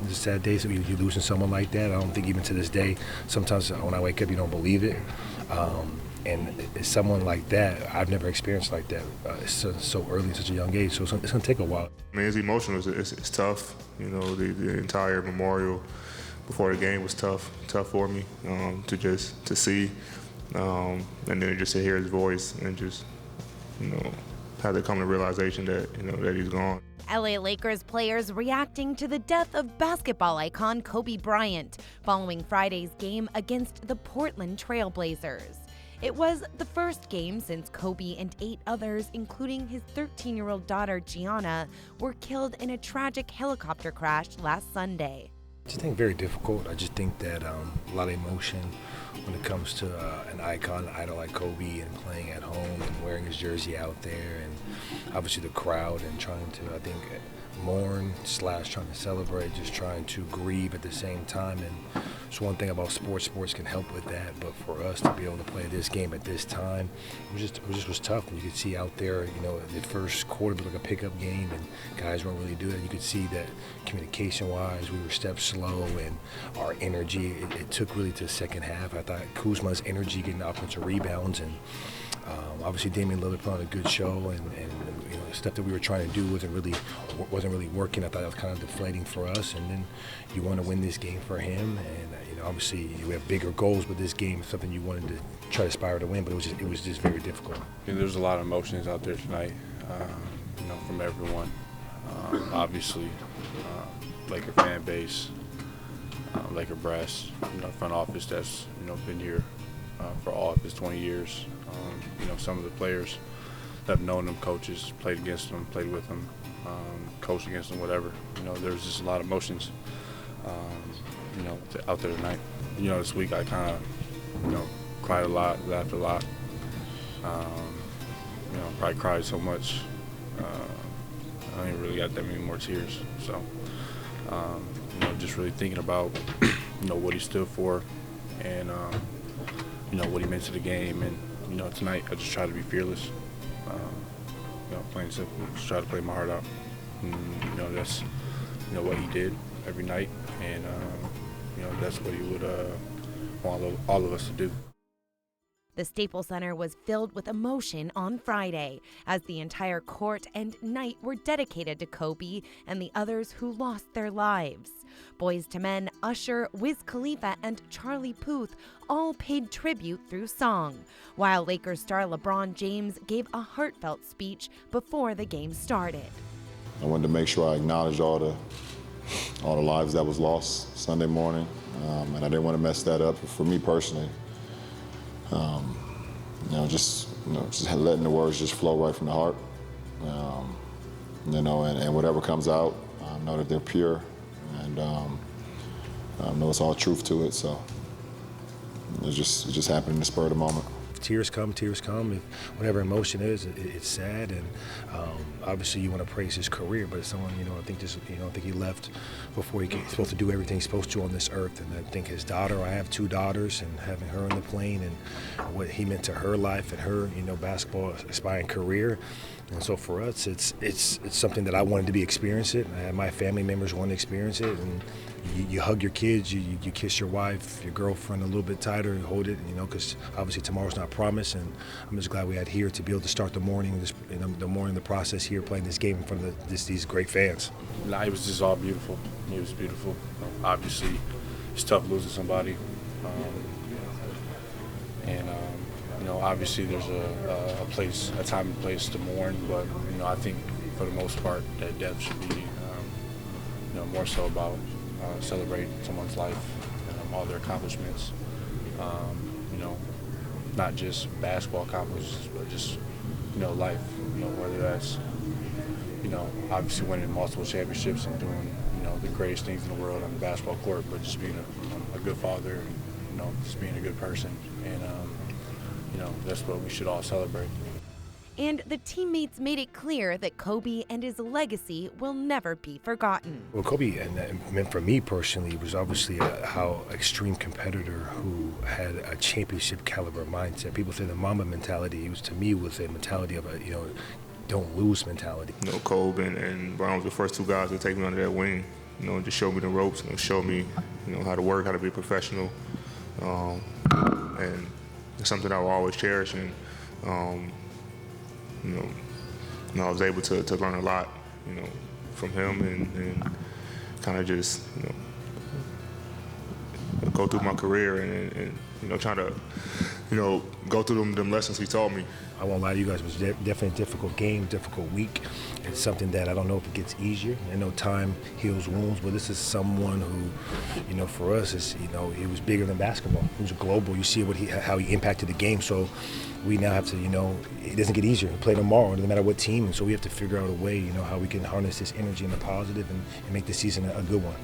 There's sad days that you're losing someone like that. I don't think even to this day, sometimes when I wake up, you don't believe it. And it's someone like that, I've never experienced like that. It's so early at such a young age, so it's going to take a while. I mean, it's emotional. It's tough. You know, the entire memorial before the game was tough for me to see, and then just to hear his voice and just, have to come to the realization that, that he's gone. LA Lakers players reacting to the death of basketball icon Kobe Bryant following Friday's game against the Portland Trail Blazers. It was the first game since Kobe and 8 others, including his 13-year-old daughter Gianna, were killed in a tragic helicopter crash last Sunday. I just think very difficult. I just think that a lot of emotion when it comes to an icon, an idol like Kobe, and playing at home and wearing his jersey out there, and obviously the crowd, and trying to, I think, mourn / trying to celebrate, just trying to grieve at the same time. And it's one thing about sports can help with that, but for us to be able to play this game at this time, it was tough. And you could see out there, the first quarter was like a pickup game, and guys weren't really doing it. You could see that communication-wise, we were steps slow, and our energy, it took really to the second half. I thought Kuzma's energy getting offensive rebounds, and obviously Damian Lillard put on a good show, and the stuff that we were trying to do wasn't really working. I thought it was kind of deflating for us, and then you want to win this game for him, and obviously you have bigger goals, but this game is something you wanted to try to aspire to win, but it was just very difficult. There's a lot of emotions out there tonight, from everyone. Obviously, Laker fan base, Laker brass, front office that's been here for all of his 20 years. Some of the players that have known them, coaches, played against them, played with them, coached against them, whatever. There's just a lot of emotions, out there tonight. This week I kind of, cried a lot, laughed a lot. Probably cried so much. I ain't really got that many more tears. So, just really thinking about, what he stood for, and what he meant to the game. And tonight I just try to be fearless. Plain simple, just try to play my heart out. And, that's what he did every night, and that's what he would want all of us to do. The Staples Center was filled with emotion on Friday as the entire court and night were dedicated to Kobe and the others who lost their lives. Boyz II Men, Usher, Wiz Khalifa, and Charlie Puth all paid tribute through song, while Lakers star LeBron James gave a heartfelt speech before the game started. I wanted to make sure I acknowledged all the lives that was lost Sunday morning, and I didn't want to mess that up for me personally. Just letting the words just flow right from the heart, and whatever comes out, know that they're pure, and know it's all truth to it. So it just happened in the spur of the moment. Tears come. Whatever emotion is, it's sad, and obviously you want to praise his career, but someone, I think he left before he's supposed to do everything he's supposed to on this earth. And I think his daughter, I have 2 daughters, and having her on the plane and what he meant to her life and her, basketball aspiring career. And so for us, it's something that I wanted to be experience it. I had my family members want to experience it, and you hug your kids, you kiss your wife, your girlfriend a little bit tighter, and hold it, because obviously tomorrow's not promised, and I'm just glad we had here to be able to start the morning, the process here, playing this game in front of these great fans. It was just all beautiful. It was beautiful. Obviously, it's tough losing somebody, obviously there's a time and place to mourn, but I think for the most part that death should be more so about celebrating someone's life, all their accomplishments, not just basketball accomplishments, but just life, whether that's obviously winning multiple championships and doing the greatest things in the world on the basketball court, but just being a good father, and just being a good person, and that's what we should all celebrate. And the teammates made it clear that Kobe and his legacy will never be forgotten. Well, Kobe, and meant for me personally, was obviously how extreme competitor who had a championship caliber mindset. People say the Mamba mentality. To me was a mentality of a don't lose mentality. Kobe and Brown was the first 2 guys to take me under their wing, just showed me the ropes, showed me, how to work, how to be a professional, and it's something I will always cherish. And I was able to learn a lot, from him, and kind of just, go through my career and trying to, go through them lessons he taught me. I won't lie to you guys, it was definitely a difficult game, difficult week. It's something that I don't know if it gets easier. I know time heals wounds, but this is someone who, for us, it was bigger than basketball. He was global. You see how he impacted the game. So we now have to, it doesn't get easier. We play tomorrow, it doesn't matter what team. And so we have to figure out a way, how we can harness this energy in the positive and make this season a good one.